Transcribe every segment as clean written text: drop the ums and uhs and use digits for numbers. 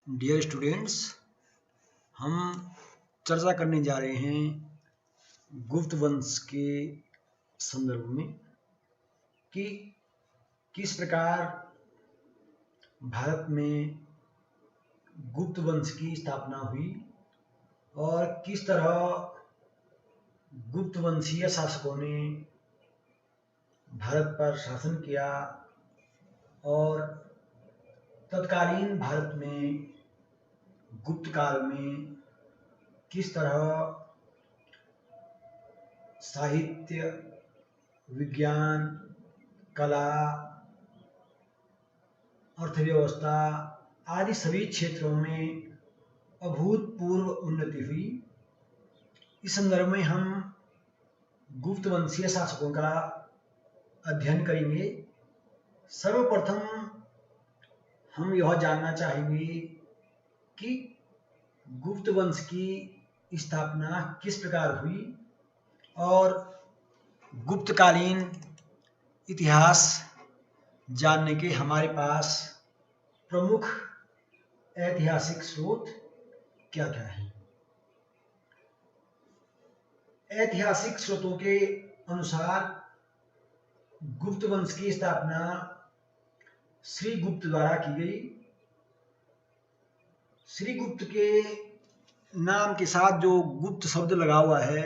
Dear students, हम चर्चा करने जा रहे हैं गुप्त वंश के संदर्भ में कि किस प्रकार भारत में गुप्त वंश की स्थापना हुई और किस तरह गुप्त वंशीय शासकों ने भारत पर शासन किया और तत्कालीन भारत में गुप्त काल में किस तरह साहित्य, विज्ञान, कला, अर्थव्यवस्था आदि सभी क्षेत्रों में अभूतपूर्व उन्नति हुई। इस संदर्भ में हम गुप्त वंशीय शासकों का अध्ययन करेंगे। सर्वप्रथम हम यह जानना चाहेंगे कि गुप्त वंश की स्थापना किस प्रकार हुई और गुप्तकालीन इतिहास जानने के हमारे पास प्रमुख ऐतिहासिक स्रोत क्या क्या हैं। ऐतिहासिक स्रोतों के अनुसार गुप्त वंश की स्थापना श्रीगुप्त द्वारा की गई। श्रीगुप्त के नाम के साथ जो गुप्त शब्द लगा हुआ है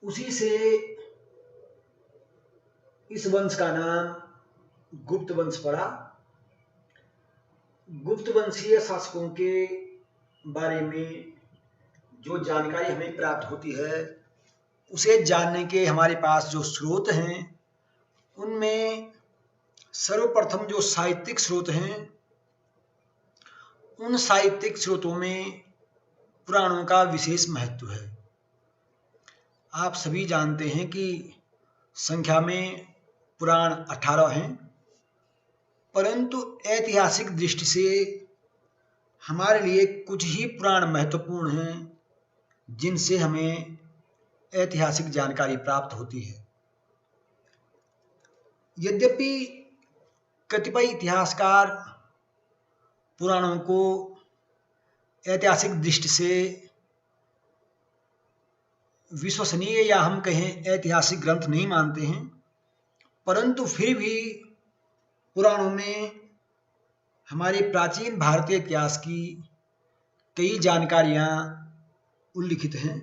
उसी से इस वंश का नाम गुप्त वंश पड़ा। गुप्त वंशीय शासकों के बारे में जो जानकारी हमें प्राप्त होती है उसे जानने के हमारे पास जो स्रोत हैं उनमें सर्वप्रथम जो साहित्यिक स्रोत हैं उन साहित्यिक स्रोतों में पुराणों का विशेष महत्व है। आप सभी जानते हैं कि संख्या में पुराण 18 हैं, परंतु ऐतिहासिक दृष्टि से हमारे लिए कुछ ही पुराण महत्वपूर्ण हैं जिनसे हमें ऐतिहासिक जानकारी प्राप्त होती है। यद्यपि कतिपय इतिहासकार पुराणों को ऐतिहासिक दृष्टि से विश्वसनीय या हम कहें ऐतिहासिक ग्रंथ नहीं मानते हैं, परंतु फिर भी पुराणों में हमारे प्राचीन भारतीय इतिहास की कई जानकारियां उल्लिखित हैं।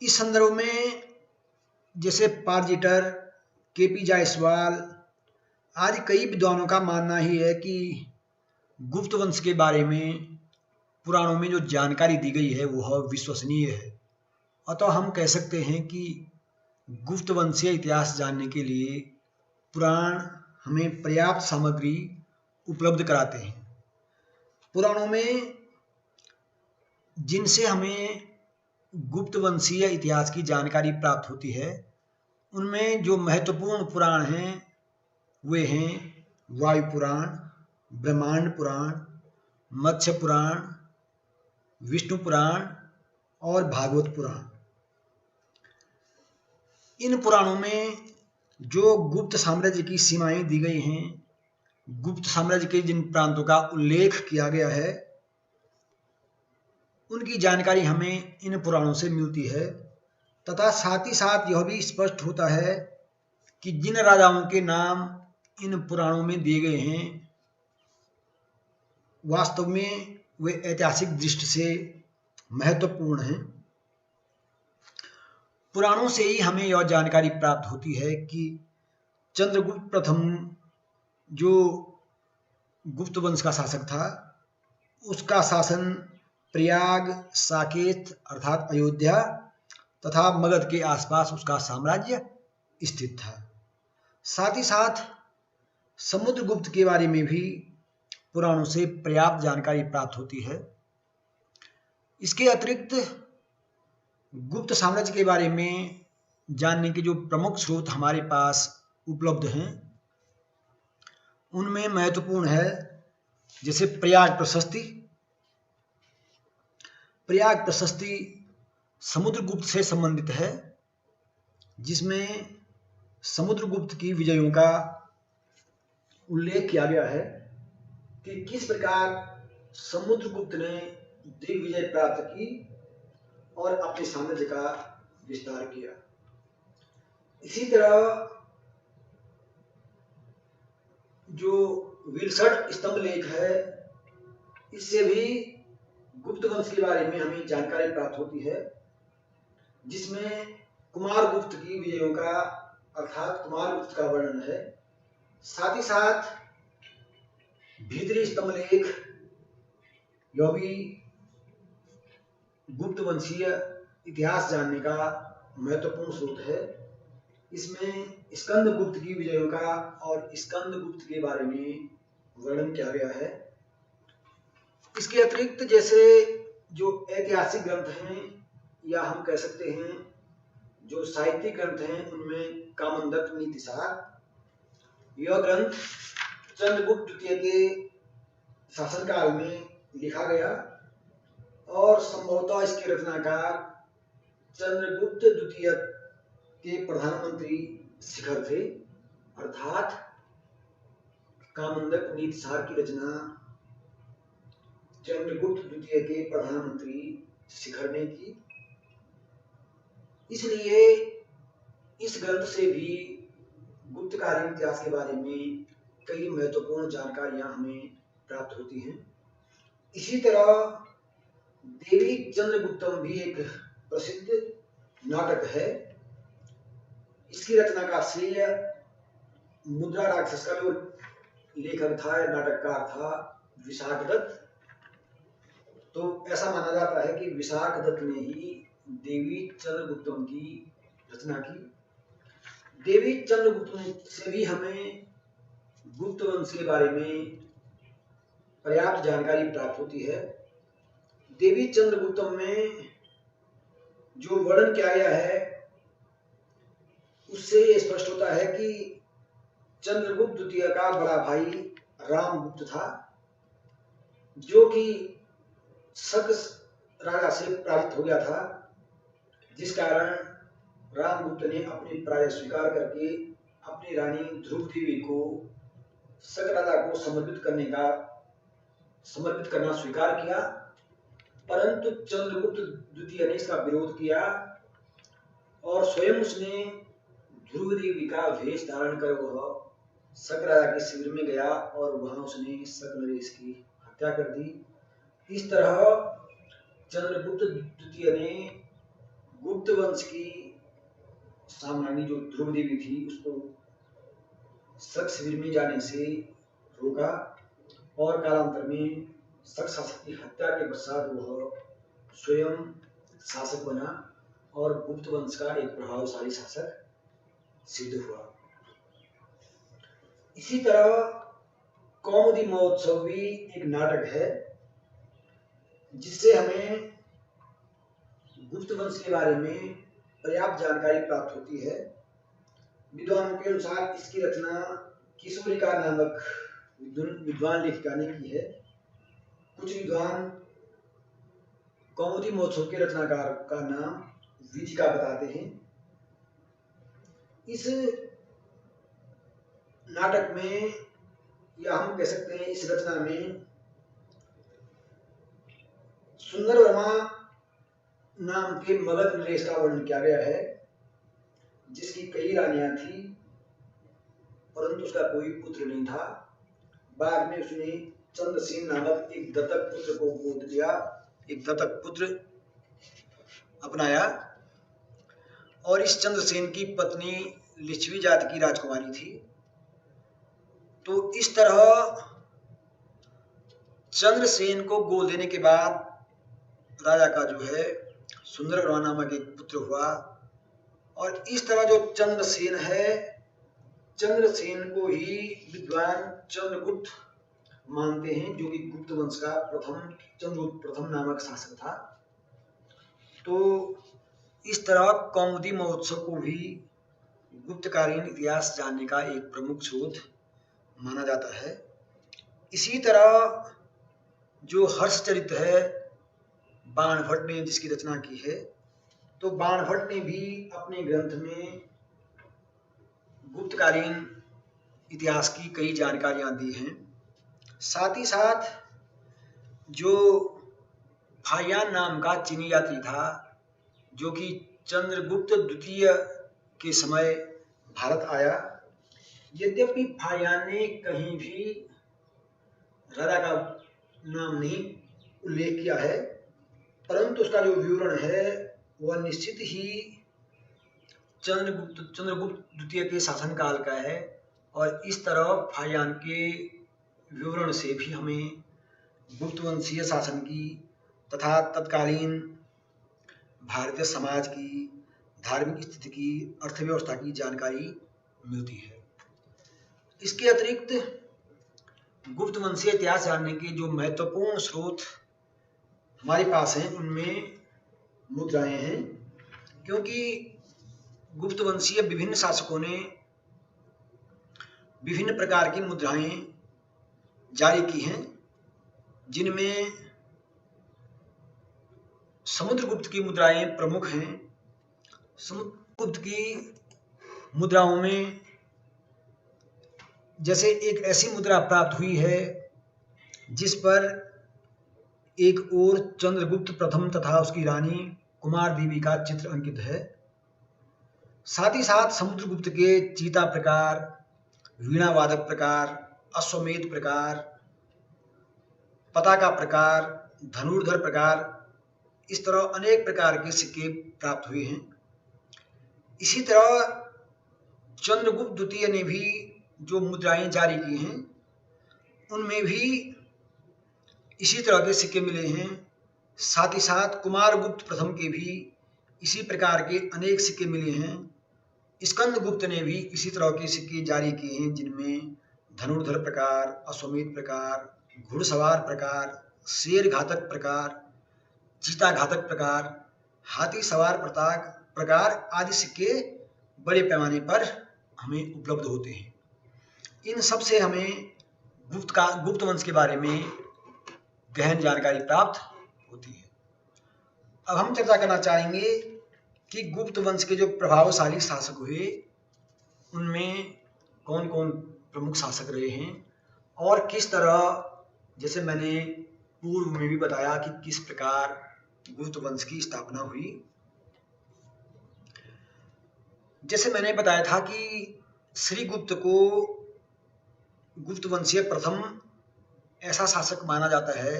इस संदर्भ में जैसे पारजिटर, केपी जायसवाल आदि कई विद्वानों का मानना ही है कि गुप्त वंश के बारे में पुराणों में जो जानकारी दी गई है वह विश्वसनीय है। अतः हम कह सकते हैं कि गुप्त वंशीय इतिहास जानने के लिए पुराण हमें पर्याप्त सामग्री उपलब्ध कराते हैं। पुराणों में जिनसे हमें गुप्त वंशीय इतिहास की जानकारी प्राप्त होती है उनमें जो महत्वपूर्ण पुराण हैं वे हैं वायु पुराण, ब्रह्मांड पुराण, मत्स्य पुराण, विष्णु पुराण और भागवत पुराण। इन पुराणों में जो गुप्त साम्राज्य की सीमाएं दी गई हैं, गुप्त साम्राज्य के जिन प्रांतों का उल्लेख किया गया है उनकी जानकारी हमें इन पुराणों से मिलती है तथा साथ ही साथ यह भी स्पष्ट होता है कि जिन राजाओं के नाम इन पुराणों में दिए गए हैं वास्तव में वे ऐतिहासिक दृष्टि से महत्वपूर्ण हैं। पुराणों से ही हमें यह जानकारी प्राप्त होती है कि चंद्रगुप्त प्रथम जो गुप्त वंश का शासक था उसका शासन प्रयाग, साकेत अर्थात अयोध्या तथा मगध के आसपास उसका साम्राज्य स्थित था। साथ ही साथ समुद्रगुप्त के बारे में भी पुराणों से पर्याप्त जानकारी प्राप्त होती है। इसके अतिरिक्त गुप्त साम्राज्य के बारे में जानने के जो प्रमुख स्रोत हमारे पास उपलब्ध हैं उनमें महत्वपूर्ण है जैसे प्रयाग प्रशस्ति। प्रयाग प्रशस्ति समुद्रगुप्त से संबंधित है जिसमें समुद्रगुप्त की विजयों का उल्लेख किया गया है। कि किस प्रकार समुद्रगुप्त ने दिग्विजय प्राप्त की और अपने साम्राज्य का विस्तार किया। इसी तरह जो विलसट स्तंभ लेख है, इससे भी गुप्त वंश के बारे में हमें जानकारी प्राप्त होती है, जिसमें कुमारगुप्त की विजयों का अर्थात कुमारगुप्त का वर्णन है। साथ ही साथ भीतरी स्तंभ लेख यह भी गुप्त वंशीय इतिहास जानने का महत्वपूर्ण स्रोत है। इसमें स्कंदगुप्त की विजयों का और स्कंदगुप्त के बारे में वर्णन किया गया है। इसके अतिरिक्त जैसे जो ऐतिहासिक ग्रंथ हैं या हम कह सकते हैं जो साहित्यिक ग्रंथ हैं, उनमें कामंडक नीतिसार, यह ग्रंथ चंद्रगुप्त द्वितीय के शासनकाल में लिखा गया और संभवतः इसके रचनाकार चंद्रगुप्त द्वितीय के प्रधानमंत्री शिखर थे, अर्थात कामंडक नीतिसार की रचना चंद्रगुप्त द्वितीय के प्रधानमंत्री शिखर ने की। इसलिए इस ग्रंथ से भी गुप्तकालीन इतिहास के बारे में कई महत्वपूर्ण जानकारियां हमें प्राप्त होती हैं। इसी तरह देवी चंद्रगुप्तम भी एक प्रसिद्ध नाटक है। इसकी रचना का श्रेय मुद्रा राक्षस का जो लेखक था, नाटककार था, विशाखदत्त। तो ऐसा माना जाता है कि विशाखदत्त ने ही देवी चंद्रगुप्तम की रचना की। देवी चंद्रगुप्त से भी हमें गुप्त वंश के बारे में पर्याप्त जानकारी प्राप्त होती है। देवी चंद्रगुप्तम में जो वर्णन किया गया है उससे ये स्पष्ट होता है कि चंद्रगुप्त द्वितीय का बड़ा भाई रामगुप्त था, जो कि शक राजा से पराजित हो गया था, जिस कारण रामगुप्त ने अपनी पराजय स्वीकार करके अपनी रानी ध्रुव देवी को शक राजा को समर्पित करना स्वीकार किया। परंतु चंद्रगुप्त द्वितीय ने इसका विरोध किया और स्वयं उसने ध्रुव देवी का वेश धारण कर वह शक राजा के शिविर में गया और वहां उसने शक नरेश की हत्या कर दी। इस तरह चंद्रगुप्त द्वितीय ने गुप्त वंश की साम्राज्ञी जो ध्रुव देवी थी उसको शक शिविर में जाने से रोका और कालांतर में शक शासक की हत्या के पश्चात वह स्वयं शासक बना और गुप्त वंश का एक प्रभावशाली शासक सिद्ध हुआ। इसी तरह कौमुदी महोत्सव भी एक नाटक है, जिससे हमें गुप्त वंश के बारे में पर्याप्त जानकारी प्राप्त होती है। विद्वानों के अनुसार इसकी रचना किशोरिका नामक विद्वान लेखिका ने की है। कुछ विद्वान कौमुदी महोत्सव के रचनाकार का नाम विजिका बताते हैं। इस नाटक में या हम कह सकते हैं इस रचना में सुंदर वर्मा नाम के मगध नरेश का वर्णन किया गया है, जिसकी कई रानियां थी परंतु उसका कोई पुत्र नहीं था। बाद में उसने चंद्रसेन नामक एक दत्तक पुत्र को गोद लिया, एक दत्तक पुत्र अपनाया और इस चंद्रसेन की पत्नी लिच्छवी जाति की राजकुमारी थी। तो इस तरह चंद्रसेन को गोद लेने के बाद राजा का जो है सुंदर वर्मा नामक एक पुत्र हुआ और इस तरह जो चंद्रसेन है, चंद्रसेन को ही विद्वान चंद्रगुप्त मानते हैं, जो कि गुप्त वंश का चंद्रगुप्त प्रथम नामक शासक था। तो इस तरह कौमुदी महोत्सव को भी गुप्तकालीन इतिहास जानने का एक प्रमुख स्रोत माना जाता है। इसी तरह जो हर्षचरित है बाणभट्ट ने जिसकी रचना की है, तो बाणभट्ट ने भी अपने ग्रंथ में गुप्तकालीन इतिहास की कई जानकारियां दी हैं। साथ ही साथ जो फाहियान नाम का चीनी यात्री था, जो कि चंद्रगुप्त द्वितीय के समय भारत आया, यद्यपि फाहियान ने कहीं भी राजा का नाम नहीं उल्लेख किया है, परंतु उसका जो विवरण है वह निश्चित ही चंद्रगुप्त द्वितीय के शासनकाल का है। और इस तरह फाहियान के विवरण से भी हमें गुप्तवंशीय शासन की तथा तत्कालीन भारतीय समाज की, धार्मिक स्थिति की, अर्थव्यवस्था की जानकारी मिलती है। इसके अतिरिक्त गुप्तवंशीय इतिहास जानने के जो महत्वपूर्ण स्रोत हमारे पास हैं उनमें मुद्राएं हैं, क्योंकि गुप्तवंशीय विभिन्न शासकों ने विभिन्न प्रकार की मुद्राएं जारी की हैं, जिनमें समुद्रगुप्त की मुद्राएं प्रमुख हैं। समुद्रगुप्त की मुद्राओं में जैसे एक ऐसी मुद्रा प्राप्त हुई है जिस पर एक ओर चंद्रगुप्त प्रथम तथा उसकी रानी कुमार देवी का चित्र अंकित है। साथ ही साथ समुद्रगुप्त के चीता प्रकार, वीणावादक प्रकार, अश्वमेध प्रकार, पताका प्रकार, धनुर्धर प्रकार, इस तरह अनेक प्रकार के सिक्के प्राप्त हुए हैं। इसी तरह चंद्रगुप्त द्वितीय ने भी जो मुद्राएं जारी की हैं उनमें भी इसी तरह के सिक्के मिले हैं। साथ ही साथ कुमारगुप्त प्रथम के भी इसी प्रकार के अनेक सिक्के मिले हैं। स्कंदगुप्त ने भी इसी तरह के सिक्के जारी किए हैं, जिनमें धनुर्धर प्रकार, अश्वमेध प्रकार, घुड़सवार प्रकार, शेर घातक प्रकार, चीता घातक प्रकार, हाथी सवार प्रकार आदि सिक्के बड़े पैमाने पर हमें उपलब्ध होते हैं। इन सब से हमें गुप्त वंश के बारे में गहन जानकारी प्राप्त होती है। अब हम चर्चा करना चाहेंगे कि गुप्त वंश के जो प्रभावशाली शासक हुए उनमें कौन कौन प्रमुख शासक रहे हैं और किस तरह, जैसे मैंने पूर्व में भी बताया कि किस प्रकार गुप्त वंश की स्थापना हुई। जैसे मैंने बताया था कि श्रीगुप्त को गुप्त वंशीय प्रथम ऐसा शासक माना जाता है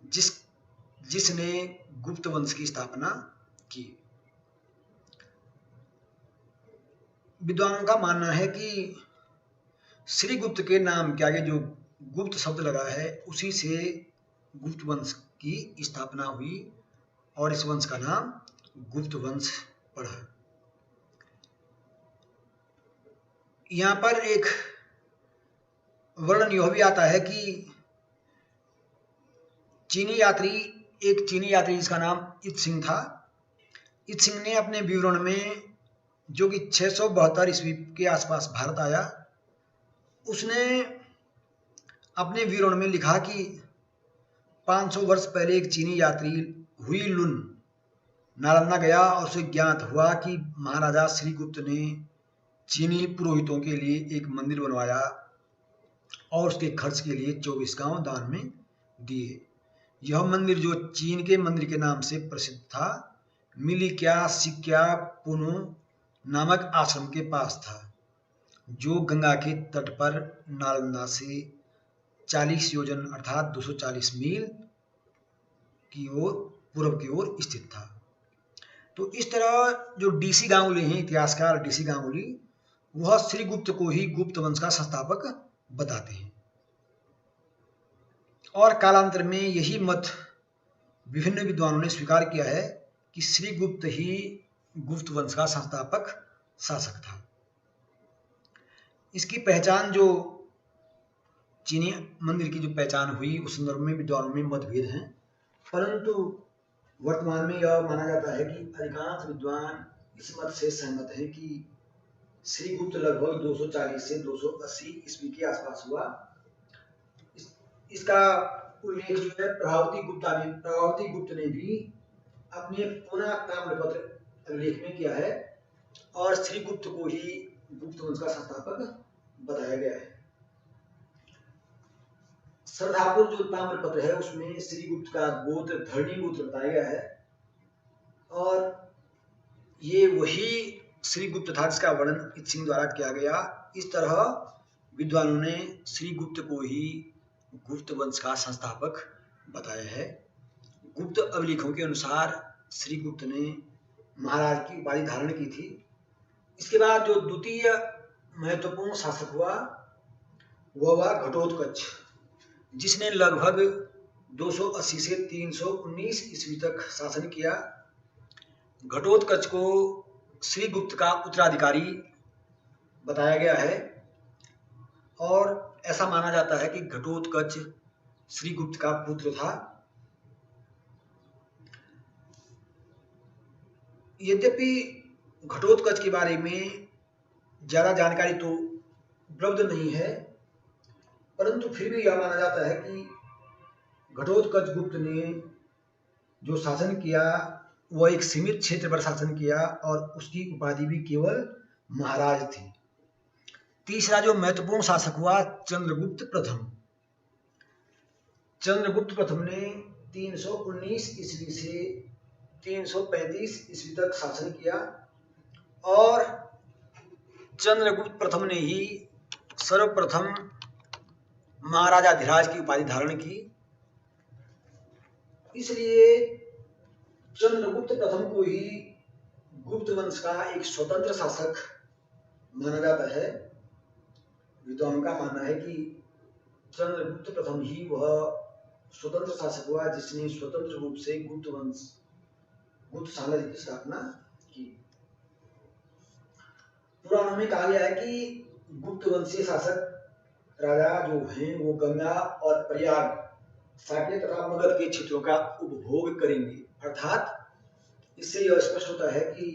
जिसने गुप्त वंश की स्थापना की। विद्वानों का मानना है कि श्रीगुप्त के नाम के आगे जो गुप्त शब्द लगा है उसी से गुप्त वंश की स्थापना हुई और इस वंश का नाम गुप्त वंश पड़ा। यहाँ पर एक वर्णन यह भी आता है कि एक चीनी यात्री जिसका नाम इत सिंह था, इत सिंह ने अपने विवरण में, जो कि 672 ईस्वी के आसपास भारत आया, उसने अपने विवरण में लिखा कि 500 वर्ष पहले एक चीनी यात्री हुई लुन नालंदा गया और उसे ज्ञात हुआ कि महाराजा श्रीगुप्त ने चीनी पुरोहितों के लिए एक मंदिर बनवाया और उसके खर्च के लिए 24 गांव दान में दिए। यह मंदिर, जो चीन के मंदिर के नाम से प्रसिद्ध था, मिलिक्या सिक्या पुनु नामक आश्रम के पास था, जो गंगा के तट पर नालंदा से 40 योजन अर्थात 240 मील की ओर पूर्व की ओर स्थित था। तो इस तरह जो डीसी गांगुली हैं, इतिहासकार डीसी गांगुली, वह श्रीगुप्त को ही गुप्त वंश का संस्थापक बताते हैं और कालांतर में यही मत विभिन्न विद्वानों ने स्वीकार किया है कि श्रीगुप्त ही गुप्त वंश का संस्थापक शासक था। इसकी पहचान, जो चीनी मंदिर की जो पहचान हुई, उस संदर्भ में विद्वानों में मतभेद हैं, परंतु वर्तमान में यह माना जाता है कि अधिकांश विद्वान इस मत से सहमत हैं कि श्रीगुप्त लगभग 240 से 280 ईस्वी के आसपास हुआ। इसका उल्लेख जो है प्रभावती गुप्त ने भी अपने पुनः ताम्रपत्र लेख में किया है और श्रीगुप्त को ही गुप्त वंश का संस्थापक बताया गया है। सरदारपुर जो ताम्रपत्र है उसमें श्रीगुप्त का गोत्र धरणीगुप्त बताया गया है और ये वही श्रीगुप्त था जिसका वर्णन इत सिंह द्वारा किया गया। इस तरह विद्वानों ने श्रीगुप्त को ही गुप्त वंश का संस्थापक बताया है। गुप्त अभिलेखों के अनुसार श्रीगुप्त ने महाराज की उपाधि धारण की थी। इसके बाद जो द्वितीय महत्वपूर्ण शासक हुआ वह हुआ घटोत्कच, जिसने लगभग 280 से 319 ईस्वी तक शासन किया। घटोत्कच को श्रीगुप्त का उत्तराधिकारी बताया गया है और ऐसा माना जाता है कि घटोत्कच श्रीगुप्त का पुत्र था। यद्यपि घटोत्कच के बारे में ज्यादा जानकारी तो उपलब्ध नहीं है, परंतु फिर भी यह माना जाता है कि घटोत्कच गुप्त ने जो शासन किया वह एक सीमित क्षेत्र पर शासन किया और उसकी उपाधि भी केवल महाराज थी। तीसरा जो महत्वपूर्ण शासक हुआ चंद्रगुप्त प्रथम। चंद्रगुप्त प्रथम ने 319 ईस्वी से 335 ईस्वी तक शासन किया और चंद्रगुप्त प्रथम ने ही सर्वप्रथम महाराजाधिराज की उपाधि धारण की। इसलिए चंद्रगुप्त प्रथम को ही गुप्त वंश का एक स्वतंत्र शासक माना जाता है। विद्वानों का मानना है कि चंद्रगुप्त प्रथम ही वह स्वतंत्र शासक हुआ जिसने स्वतंत्र रूप से गुप्त साम्राज्य की स्थापना की। पुराणों में कहा गया है कि गुप्त वंशीय शासक राजा जो हैं वो गंगा और प्रयाग, साकेत तथा मगध के क्षेत्रों का उपभोग करेंगे। अर्थात इससे यह स्पष्ट होता है कि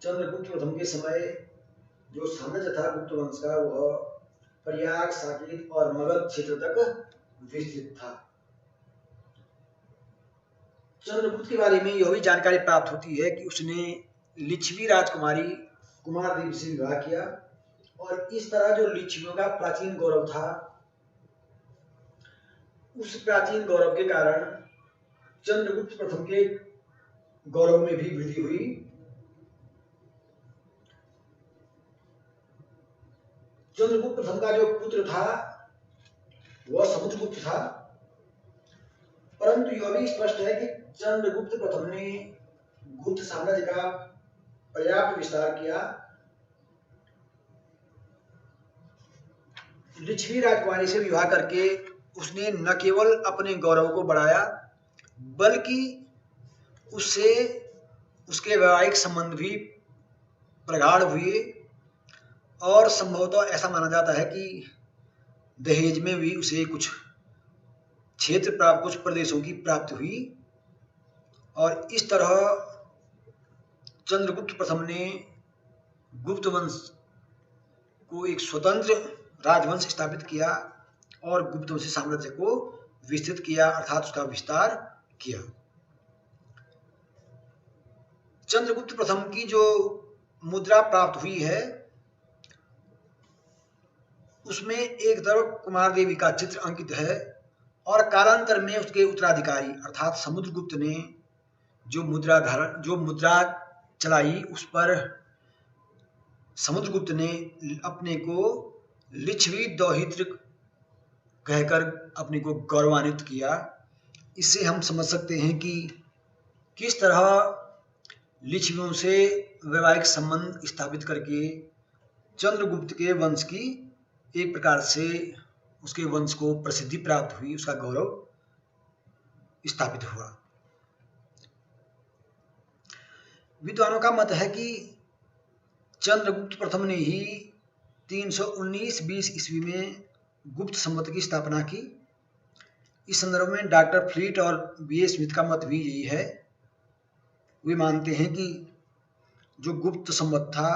चंद्रगुप्त प्रथम के समय जो साम्राज्य था गुप्त वंश का वह प्रयाग, साकेत और मगध क्षेत्र तक विस्तृत था। चंद्रगुप्त के बारे में यह भी जानकारी प्राप्त होती है कि उसने लिच्छवी राजकुमारी कुमार देवी से विवाह किया और इस तरह जो लिच्छवियों का प्राचीन गौरव था उस प्राचीन गौरव के कारण चंद्रगुप्त प्रथम के गौरव में भी वृद्धि हुई। चंद्रगुप्त प्रथम का जो पुत्र था वह समुद्रगुप्त था, परंतु यह भी स्पष्ट है कि चंद्रगुप्त प्रथम ने गुप्त साम्राज्य का पर्याप्त विस्तार किया। लिच्छवी राजकुमारी से विवाह करके उसने न केवल अपने गौरव को बढ़ाया बल्कि उससे उसके वैवाहिक संबंध भी प्रगाढ़ हुए और संभवतः ऐसा माना जाता है कि दहेज में भी उसे कुछ क्षेत्र प्राप्त, कुछ प्रदेशों की प्राप्ति हुई और इस तरह चंद्रगुप्त प्रथम ने गुप्त वंश को एक स्वतंत्र राजवंश स्थापित किया और गुप्त वंशी साम्राज्य को विस्तृत किया, अर्थात उसका विस्तार किया। चंद्रगुप्त प्रथम की जो मुद्रा प्राप्त हुई है उसमें एक तरफ कुमार देवी का चित्र अंकित है और कालांतर में उसके उत्तराधिकारी अर्थात समुद्रगुप्त ने जो मुद्रा चलाई उस पर समुद्रगुप्त ने अपने को लिच्छवी दौहित्र कहकर अपने को गौरवान्वित किया। इससे हम समझ सकते हैं कि किस तरह लिच्छवियों से वैवाहिक संबंध स्थापित करके चंद्रगुप्त के वंश की एक प्रकार से उसके वंश को प्रसिद्धि प्राप्त हुई, उसका गौरव स्थापित हुआ। विद्वानों का मत है कि चंद्रगुप्त प्रथम ने ही 319-20 ईस्वी में गुप्त संवत की स्थापना की। इस संदर्भ में डॉक्टर फ्लीट और B.A. स्मिथ का मत भी यही है। वे मानते हैं कि जो गुप्त संवत था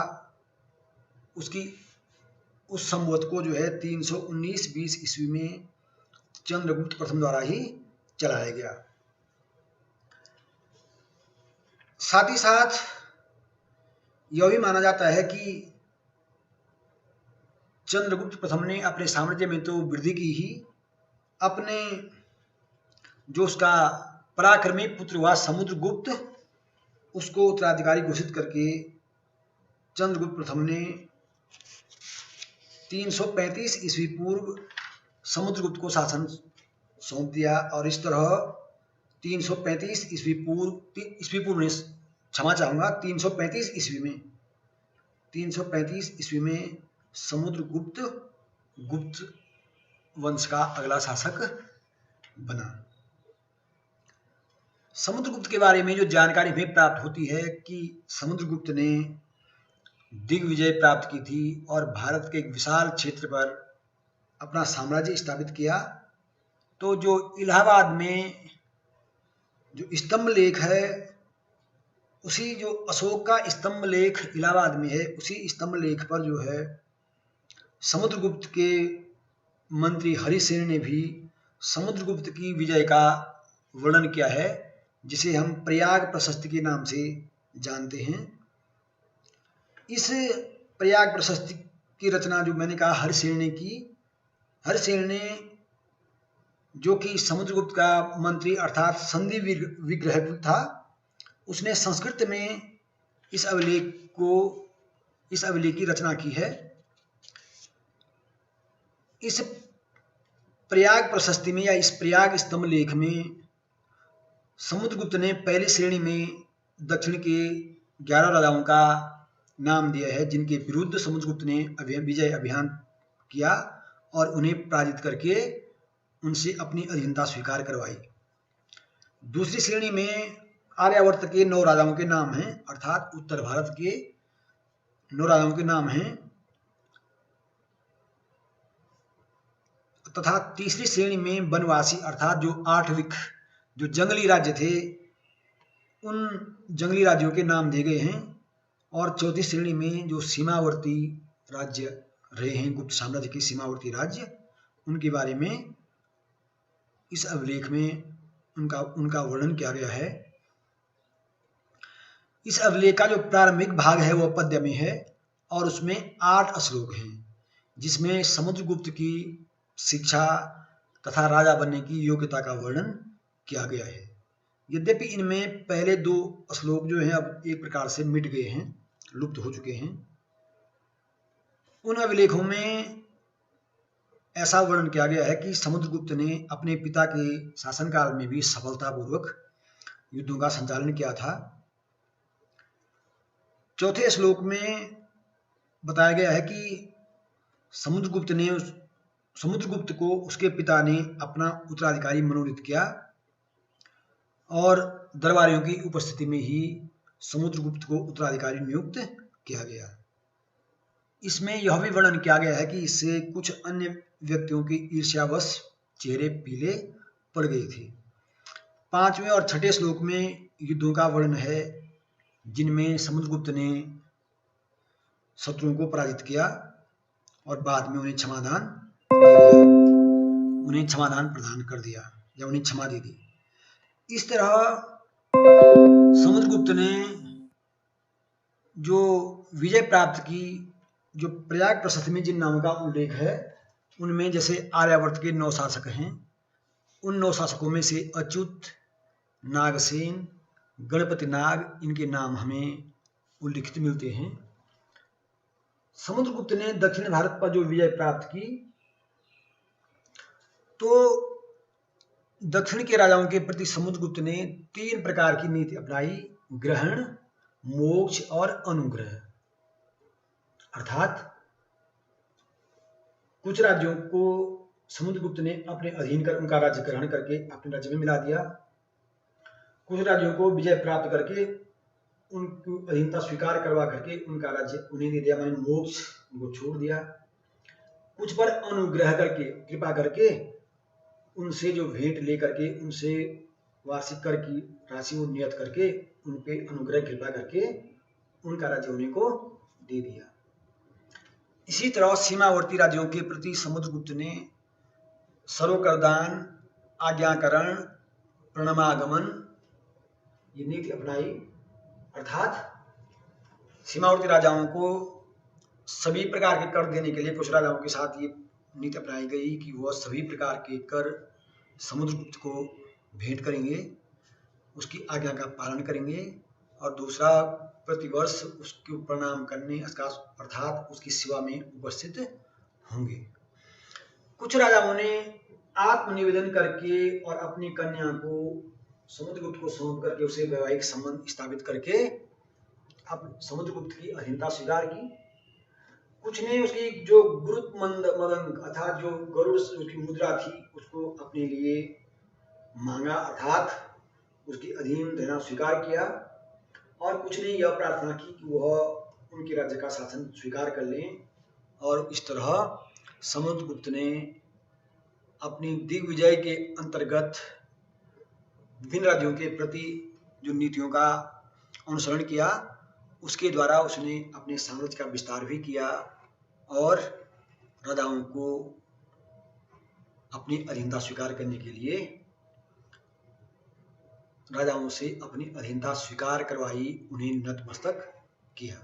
उस संवत को जो है 319-20 ईस्वी में चंद्रगुप्त प्रथम द्वारा ही चलाया गया। साथ ही साथ यह भी माना जाता है कि चंद्रगुप्त प्रथम ने अपने साम्राज्य में तो वृद्धि की ही, अपने जो उसका पराक्रमी पुत्र हुआ समुद्रगुप्त, उसको उत्तराधिकारी घोषित करके चंद्रगुप्त प्रथम ने 335 ईस्वी पूर्व समुद्रगुप्त को शासन सौंप दिया। और इस तरह 335 ईस्वी पूर्व में, क्षमा चाहूँगा, 335 ईस्वी में समुद्रगुप्त गुप्त वंश का अगला शासक बना। समुद्रगुप्त के बारे में जो जानकारी हमें प्राप्त होती है कि समुद्रगुप्त ने दिग्विजय प्राप्त की थी और भारत के एक विशाल क्षेत्र पर अपना साम्राज्य स्थापित किया। तो जो इलाहाबाद में जो स्तंभ लेख है, उसी जो अशोक का स्तंभ लेख इलाहाबाद में है, उसी स्तंभ लेख पर जो है समुद्रगुप्त के मंत्री हरिसेन ने भी समुद्रगुप्त की विजय का वर्णन किया है, जिसे हम प्रयाग प्रशस्ति के नाम से जानते हैं। इस प्रयाग प्रशस्ति की रचना जो मैंने कहा हरिसेन ने की। हरिसेन ने, जो कि समुद्रगुप्त का मंत्री अर्थात संधि विग्रह था, उसने संस्कृत में इस अभिलेख की रचना की है। इस प्रयाग प्रशस्ति में या इस प्रयाग स्तंभ लेख में समुद्रगुप्त ने पहली श्रेणी में दक्षिण के 11 राजाओं का नाम दिया है, जिनके विरुद्ध समुद्रगुप्त ने विजय अभियान किया और उन्हें पराजित करके उनसे अपनी अधीनता स्वीकार करवाई। दूसरी श्रेणी में आर्यावर्त के 9 राजाओं के नाम हैं, अर्थात उत्तर भारत के 9 राजाओं के नाम हैं। तथा तीसरी श्रेणी में वनवासी अर्थात जो 8 जो जंगली राज्य थे, उन जंगली राज्यों के नाम दिए गए हैं। और चौथी श्रेणी में जो सीमावर्ती राज्य रहे हैं, गुप्त साम्राज्य के सीमावर्ती राज्य, उनके बारे में इस अभिलेख में उनका वर्णन किया गया है। इस अभिलेख का जो प्रारंभिक भाग है वह पद्य में है और उसमें 8 श्लोक हैं, जिसमें समुद्रगुप्त की शिक्षा तथा राजा बनने की योग्यता का वर्णन किया गया है। यद्यपि इनमें पहले 2 श्लोक जो हैं अब एक प्रकार से मिट गए हैं, लुप्त हो चुके हैं। उन अभिलेखों में ऐसा वर्णन किया गया है कि समुद्रगुप्त ने अपने पिता के शासनकाल में भी सफलतापूर्वक युद्धों का संचालन किया था। चौथे श्लोक में बताया गया है कि समुद्रगुप्त को उसके पिता ने अपना उत्तराधिकारी मनोनीत किया और दरबारियों की उपस्थिति में ही समुद्रगुप्त को उत्तराधिकारी नियुक्त किया गया। इसमें यह भी वर्णन किया गया है कि इससे कुछ अन्य व्यक्तियों की ईर्ष्यावश चेहरे पीले पड़ गए थे। 5वें और 6ठे श्लोक में युद्धों का वर्णन है, जिनमें समुद्रगुप्त ने शत्रुओं को पराजित किया और बाद में उन्हें क्षमादान प्रदान कर दिया या उन्हें क्षमा दे दी। इस तरह समुद्रगुप्त ने जो विजय प्राप्त की, जो प्रयाग प्रशस्ति में जिन नामों का उल्लेख है, उनमें जैसे आर्यावर्त के 9 शासक हैं, उन 9 शासकों में से अच्युत, नागसेन, गणपति नाग, इनके नाम हमें उल्लिखित मिलते हैं। समुद्रगुप्त ने दक्षिण भारत पर जो विजय प्राप्त की, तो दक्षिण के राजाओं के प्रति समुद्रगुप्त ने 3 प्रकार की नीति अपनाई: ग्रहण, मोक्ष और अनुग्रह। अर्थात कुछ राज्यों को समुद्रगुप्त ने अपने अधीन कर उनका राज्य ग्रहण करके अपने राज्य में मिला दिया। कुछ राज्यों को विजय प्राप्त करके उनकी अधीनता स्वीकार करवा करके उनका राज्य उन्हें दे दिया, मैंने मोक्ष उनको छोड़ दिया। कुछ पर अनुग्रह करके, कृपा करके, उनसे जो भेंट लेकर के, उनसे वार्षिक कर की राशि को नियत करके, उन पे अनुग्रह कृपा करके उनका राज्य उन्हीं को दे दिया। इसी तरह सीमावर्ती राज्यों के प्रति समुद्रगुप्त ने सर्वकरदान, आज्ञाकरण, प्रणमागमन ये नीति अपनाई। अर्थात सीमावर्ती राजाओं को सभी प्रकार के कर देने के लिए कुछ राजाओं के साथ ये नीति अपनाई गई कि वह सभी प्रकार के कर समुद्रगुप्त को भेंट करेंगे, उसकी आज्ञा का पालन करेंगे, और दूसरा प्रतिवर्ष उसको प्रणाम करने अर्थात उसकी सेवा में उपस्थित होंगे। कुछ राजाओं ने आत्मनिवेदन करके और अपनी कन्या को समुद्रगुप्त को सौंप करके उसे वैवाहिक संबंध स्थापित करके अब समुद्रगुप्त की अधीनता स्वीकार की। कुछ ने उसकी जो गुरुत्व मदंग अर्थात जो गरुड़ उसकी मुद्रा थी उसको अपने लिए मांगा अर्थात उसकी अधीन रहना स्वीकार किया, और कुछ ने यह प्रार्थना की कि वह उनके राज्य का शासन स्वीकार कर लें। और इस तरह समुद्रगुप्त ने अपनी दिग्विजय के अंतर्गत विभिन्न राज्यों के प्रति जो नीतियों का अनुसरण किया, उसके द्वारा उसने अपने साम्राज्य का विस्तार भी किया और राजाओं को अपनी अधीनता स्वीकार करने के लिए राजाओं से अपनी अधीनता स्वीकार करवाई, उन्हें नतमस्तक किया।